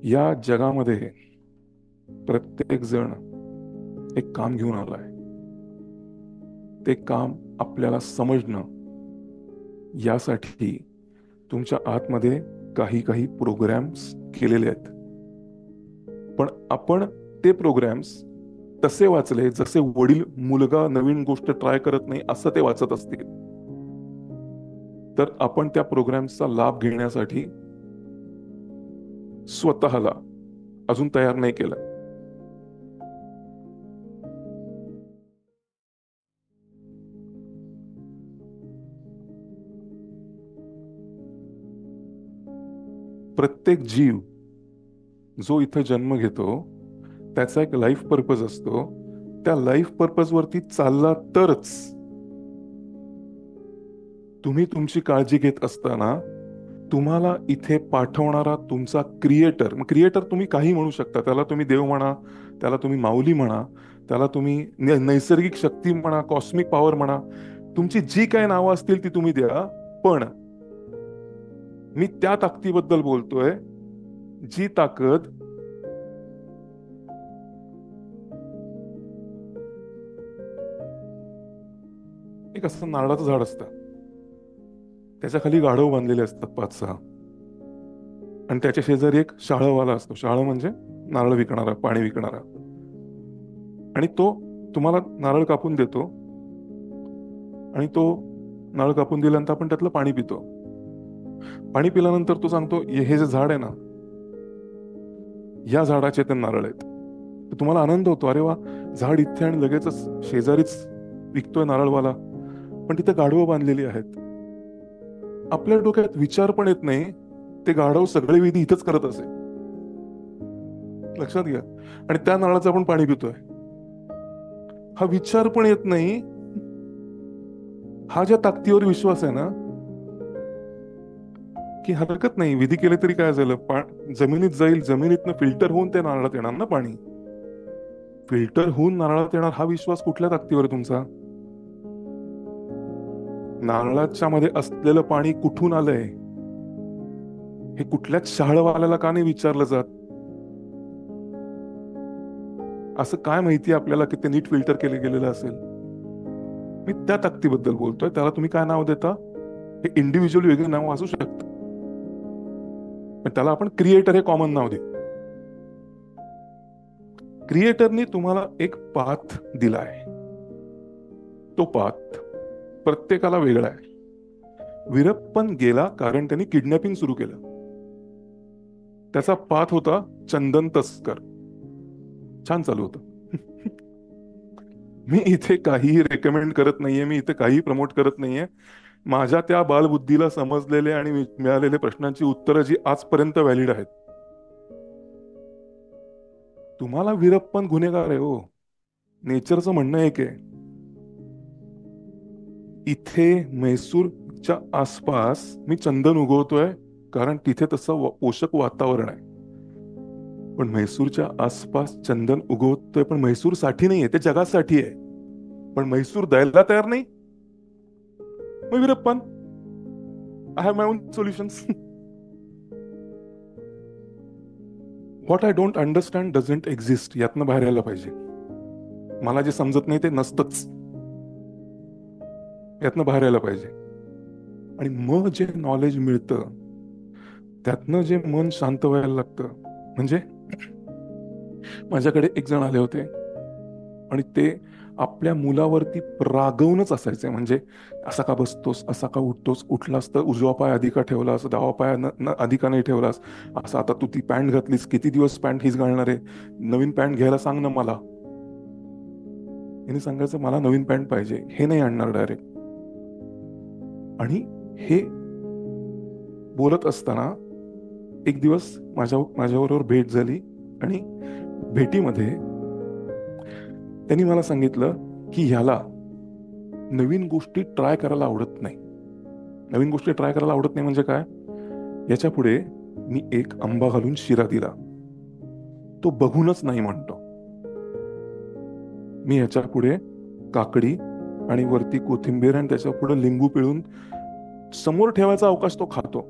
या जगामध्ये प्रत्येक जण एक काम घेऊन आलाय. ते काम आपल्याला समजणं यासाठी तुमच्या आतमध्ये काही काही प्रोग्राम्स केलेले आहेत. पण आपण ते प्रोग्राम्स तसे वाचले जसे वडील मुलगा नवीन गोष्ट ट्राय करत नाही असं ते वाचत असतील. तर आपण त्या प्रोग्राम्सचा लाभ घेण्यासाठी स्वतःला अजून तयार नाही केलं. प्रत्येक जीव जो इथं जन्म घेतो त्याचा एक लाईफ पर्पज असतो. त्या लाईफ पर्पज वरती चालला तरच तुम्ही तुमची काळजी घेत असताना तुम्हाला इथे पाठवणारा तुमचा क्रिएटर, मग क्रिएटर तुम्ही काही म्हणू शकता, त्याला तुम्ही देव म्हणा, त्याला तुम्ही माऊली म्हणा, त्याला तुम्ही नैसर्गिक शक्ती म्हणा, कॉस्मिक पॉवर म्हणा, तुमची जी काय नावं असतील ती तुम्ही द्या. पण मी त्या ताकदीबद्दल बोलतोय जी ताकद एक असं नारळाचं झाड असतं, त्याच्या खाली गाढव बांधलेले असतात 5-6, आणि त्याच्या शेजारी एक शाळवाला असतो. शाळ म्हणजे नारळ विकणारा, पाणी विकणारा. आणि तो तुम्हाला नारळ कापून देतो, आणि तो नारळ कापून दिल्यानंतर आपण त्यातलं पाणी पितो. पाणी पिल्यानंतर तो सांगतो, हे जे झाड आहे ना, या झाडाचे ते नारळ आहेत." तर तुम्हाला आनंद होतो, अरे वा, झाड इथे आणि लगेचच शेजारीच विकतोय नारळवाला, पण तिथे गाढवं बांधलेली आहेत. आपल्या डोक्यात विचार पण येत नाही ते गाढव सगळे विधी इथंच करत असे. लक्षात घ्या. आणि त्या नारळाचं आपण पाणी पितोय. हा विचार पण येत नाही. हा ज्या ताकदीवर विश्वास आहे ना, की हरकत नाही, विधी केले तरी काय झालं, जमिनीत जाईल, जमिनीतनं फिल्टर होऊन ते नारळात येणार ना पाणी. फिल्टर होऊन नारळात येणार, हा विश्वास कुठल्या ताकदीवर आहे तुमचा? नारळाच्या मध्ये असलेलं पाणी कुठून आलंय हे कुठल्याच शहाळवाल्याला का नाही विचारलं जात? असं काय माहिती आपल्याला की ते नीट फिल्टर केलं गेलेलं असेल? मी त्या ताकदीबद्दल बोलतोय. त्याला तुम्ही काय नाव देता? हे इंडिव्हिज्युअल वेगळे नाव असू शकतं, पण त्याला आपण क्रिएटर हे कॉमन नाव देऊ. क्रिएटरनी तुम्हाला एक पाथ दिलाय. तो पाथ प्रत्येकाला वेगळा आहे. वीरप्पन गेला कारण त्यांनी किडनॅपिंग सुरू केलं. त्याचा पाथ होता चंदन तस्कर. छान चालू होतं. मी इथे काही रेकमेंड करत नाहीये, मी इथे काही प्रमोट करत नाहीये. माझ्या त्या बालबुद्धीला समजलेले आणि मिळालेले प्रश्नांची उत्तरं जी आजपर्यंत व्हॅलिड आहेत. तुम्हाला वीरप्पन गुन्हेगार आहे हो. नेचरचं म्हणणं एक आहे, इथे म्हैसूरच्या आसपास मी चंदन उगवतोय कारण तिथे तसं पोषक वातावरण आहे. पण म्हैसूरच्या आसपास चंदन उगवतोय पण म्हैसूरसाठी नाहीये, ते जगासाठी आहे. पण म्हैसूर द्यायला तयार नाही. मग Veerappan, I have my on solutions. What I don't understand doesn't exist, यातनं बाहेर यायला पाहिजे. मला जे समजत नाही ते नसतंच, यातनं बाहेर यायला पाहिजे. आणि मग जे नॉलेज मिळतं त्यातनं जे मन शांत व्हायला लागतं. म्हणजे माझ्याकडे एक जण आले होते आणि ते आपल्या मुलावरती रागवूनच असायचे. म्हणजे असा का बसतोस, असा का उठतोस, उठलास तर उजवा पाय आधी का ठेवलास, डावा पाय आधी का नाही ठेवलास, असं आता तू ती पॅन्ट घातलीस, किती दिवस पॅन्ट हीच घालणार आहे, नवीन पॅन्ट घ्यायला सांग ना मला. याने सांगायचं मला नवीन पॅन्ट पाहिजे, हे नाही आणणार डायरेक्ट. आणि हे बोलत असताना एक दिवस माझ्याबरोबर भेट झाली, आणि भेटीमध्ये त्यांनी मला सांगितलं की ह्याला नवीन गोष्टी ट्राय करायला आवडत नाही. नवीन गोष्टी ट्राय करायला आवडत नाही म्हणजे काय? याच्या पुढे मी एक आंबा घालून शिरा दिला, तो बघूनच नाही म्हणतो. मी ह्याच्या पुढे काकडी आणि वरती कोथिंबीर आणि त्याच्या पुढे लिंबू पिळून समोर ठेवायचा अवकाश तो खातो.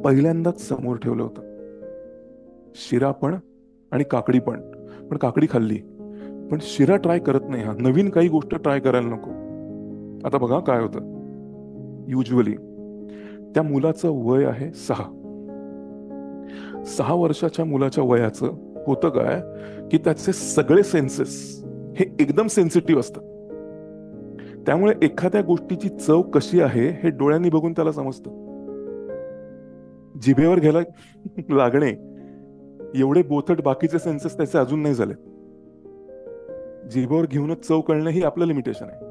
पहिल्यांदाच समोर ठेवलं होतं. शिरा पण आणि काकडी पण. पण काकडी खाल्ली, पण शिरा ट्राय करत नाही. हा नवीन काही गोष्ट ट्राय करायला नको. आता बघा काय होतं. युजली त्या मुलाचं वय आहे 6. 6 वर्षाच्या मुलाच्या वयाचं होतं काय, की त्याचे सगळे सेन्सेस हे एकदम सेन्सिटिव्ह असतात. त्यामुळे एखाद्या गोष्टीची चव कशी आहे हे डोळ्यांनी बघून त्याला समजतं. जिभेवर घ्यायला लागणे एवढे बोथट बाकीचे सेन्सेस त्याचे अजून नाही झाले. जिभेवर घेऊनच चव कळणं ही आपलं लिमिटेशन आहे.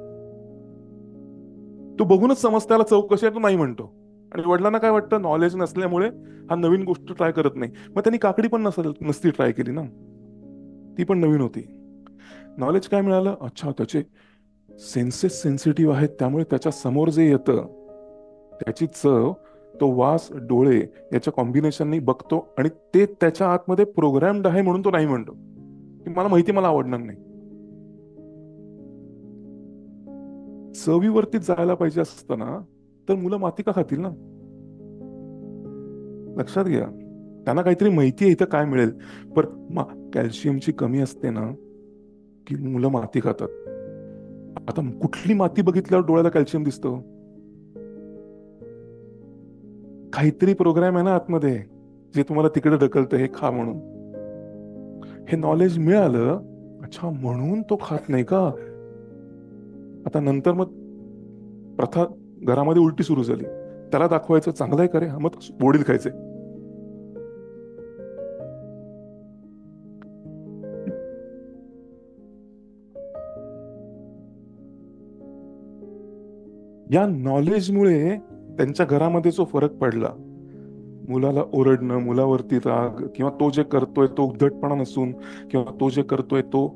तो बघूनच समज त्याला चव कशी आहे, तो नाही म्हणतो. आणि वडिलांना काय वाटतं, नॉलेज नसल्यामुळे हा नवीन गोष्ट ट्राय करत नाही. मग त्यांनी काकडी पण नसती ट्राय केली ना, ती पण नवीन होती. नॉलेज काय मिळालं, अच्छा त्याचे सेन्सेस सेन्सिटिव्ह आहेत, त्यामुळे त्याच्या समोर जे येतं त्याची चव, तो वास, डोळे याच्या कॉम्बिनेशननी बघतो आणि ते त्याच्या आतमध्ये प्रोग्राम्ड आहे म्हणून तो नाही म्हणतो की मला माहिती, मला आवडणार नाही. चवीवरती जायला पाहिजे असतं ना, तर मुलं माती का खातील ना. लक्षात घ्या, त्यांना काहीतरी माहिती आहे इथं काय मिळेल. पर कॅल्शियमची कमी असते ना, की मुलं माती खातात. आता कुठली माती बघितल्यावर डोळ्याला कॅल्शियम दिसतं. काहीतरी प्रोग्राम आहे ना आतमध्ये, जे तुम्हाला तिकडे ढकलतं हे खा म्हणून. हे नॉलेज मिळालं, अच्छा म्हणून तो खात नाही का. आता नंतर मग प्रथा घरामध्ये उलटी सुरू झाली. त्याला दाखवायचं चांगलं आहे, करे मग वडील खायचे. या नॉलेजमुळे त्यांच्या घरामध्ये जो फरक पडला, मुलाला ओरडणं, मुलावरती राग, किंवा तो जे करतोय तो उद्धटपणा नसून, किंवा तो जे करतोय तो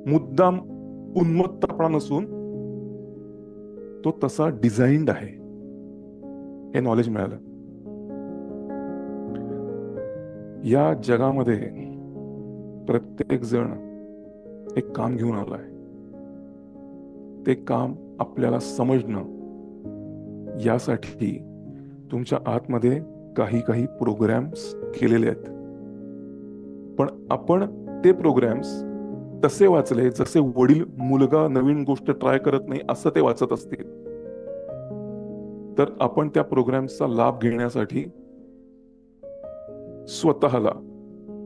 मुद्दाम उन्मत्तपणा नसून, तो तसा डिझाईन्ड आहे, हे नॉलेज मिळालं. या जगामध्ये प्रत्येक जण एक काम घेऊन आलाय. ते काम आपल्याला समजणं यासाठी तुमच्या आतमध्ये काही काही प्रोग्राम्स केलेले आहेत. पण आपण ते प्रोग्राम्स तसे वाचले जसे वडील मुलगा नवीन गोष्ट ट्राय करत नाही असं ते वाचत असतील, तर आपण त्या प्रोग्राम्सचा लाभ घेण्यासाठी स्वतःला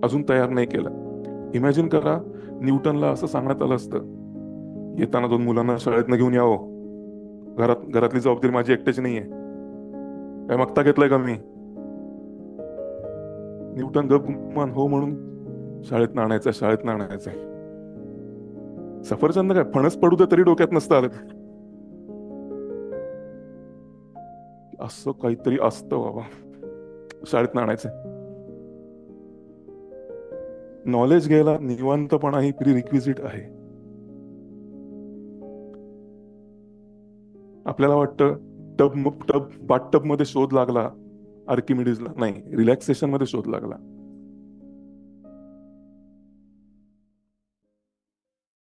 अजून तयार नाही केलं. इमॅजिन करा, न्यूटनला असं सांगण्यात आलं असतं, येताना 2 मुलांना शाळेतनं घेऊन यावं, घरातली जबाबदारी माझी एकट्याची नाहीये, काय मागता घेतलंय का मी. न्यूटन गप गुमान हो म्हणून शाळेतनं आणायचंय. सफरचंद काय फणस पडू दे तरी डोक्यात नसतं आलं. असं काहीतरी असतं बाबा, शाळेतनं आणायचंय. नॉलेज घ्यायला निवांतपणा ही प्री रिक्विजिट आहे. आपल्याला वाटतं बाथ टब मध्ये शोध लागला आर्किमिडीजला, नाही, रिलॅक्सेशन मध्ये शोध लागला.